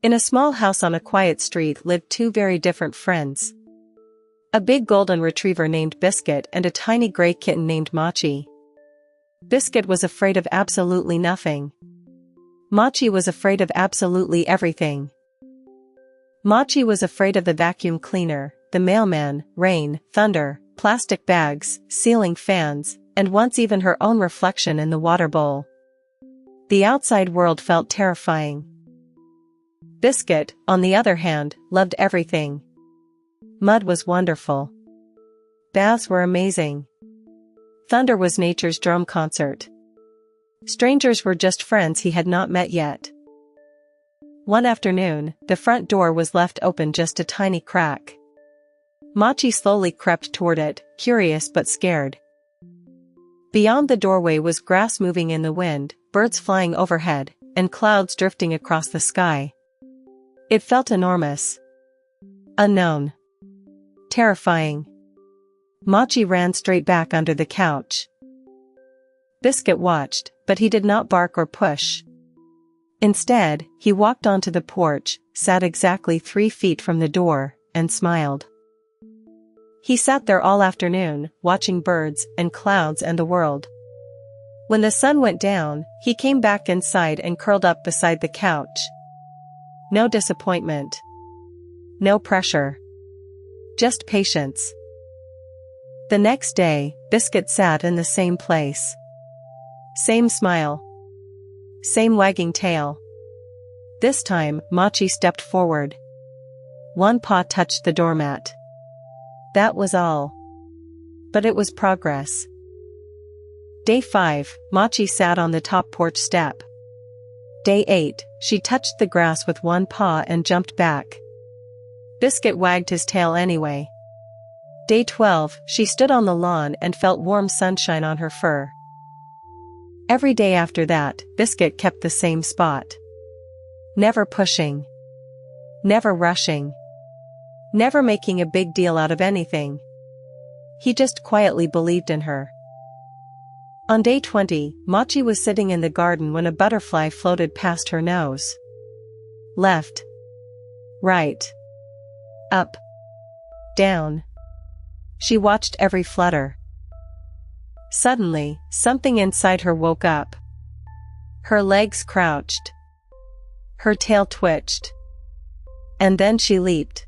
In a small house on a quiet street lived two very different friends. A big golden retriever named Biscuit and a tiny gray kitten named Mochi. Biscuit was afraid of absolutely nothing. Mochi was afraid of absolutely everything. Mochi was afraid of the vacuum cleaner, the mailman, rain, thunder, plastic bags, ceiling fans, and once even her own reflection in the water bowl. The outside world felt terrifying. Biscuit, on the other hand, loved everything. Mud was wonderful. Baths were amazing. Thunder was nature's drum concert. Strangers were just friends he had not met yet. One afternoon, the front door was left open just a tiny crack. Mochi slowly crept toward it, curious but scared. Beyond the doorway was grass moving in the wind, birds flying overhead, and clouds drifting across the sky. It felt enormous. Unknown. Terrifying. Mochi ran straight back under the couch. Biscuit watched, but he did not bark or push. Instead, he walked onto the porch, sat exactly 3 feet from the door, and smiled. He sat there all afternoon, watching birds and clouds and the world. When the sun went down, he came back inside and curled up beside the couch. No disappointment. No pressure. Just patience. The next day, Biscuit sat in the same place. Same smile. Same wagging tail. This time, Mochi stepped forward. One paw touched the doormat. That was all. But it was progress. Day 5, Mochi sat on the top porch step. Day 8, she touched the grass with one paw and jumped back. Biscuit wagged his tail anyway. Day 12, she stood on the lawn and felt warm sunshine on her fur. Every day after that, Biscuit kept the same spot. Never pushing. Never rushing. Never making a big deal out of anything. He just quietly believed in her. On day 20, Mochi was sitting in the garden when a butterfly floated past her nose. Left. Right. Up. Down. She watched every flutter. Suddenly, something inside her woke up. Her legs crouched. Her tail twitched. And then she leaped.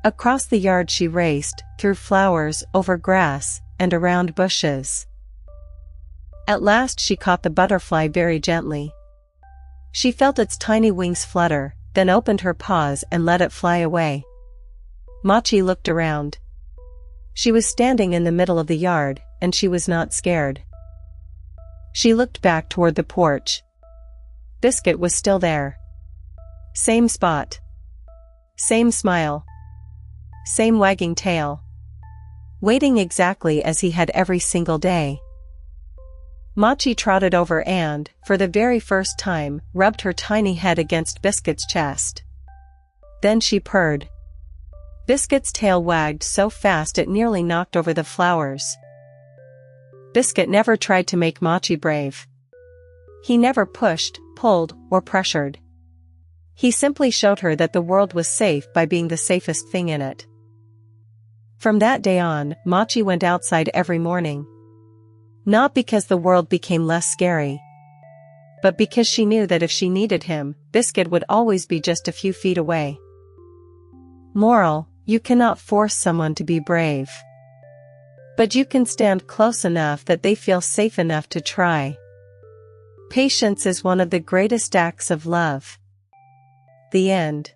Across the yard she raced, through flowers, over grass, and around bushes. At last she caught the butterfly very gently. She felt its tiny wings flutter, then opened her paws and let it fly away. Mochi looked around. She was standing in the middle of the yard, and she was not scared. She looked back toward the porch. Biscuit was still there. Same spot. Same smile. Same wagging tail. Waiting exactly as he had every single day. Mochi trotted over and, for the very first time, rubbed her tiny head against Biscuit's chest. Then she purred. Biscuit's tail wagged so fast it nearly knocked over the flowers. Biscuit never tried to make Mochi brave. He never pushed, pulled, or pressured. He simply showed her that the world was safe by being the safest thing in it. From that day on, Mochi went outside every morning. Not because the world became less scary, but because she knew that if she needed him, Biscuit would always be just a few feet away. Moral: you cannot force someone to be brave. But you can stand close enough that they feel safe enough to try. Patience is one of the greatest acts of love. The end.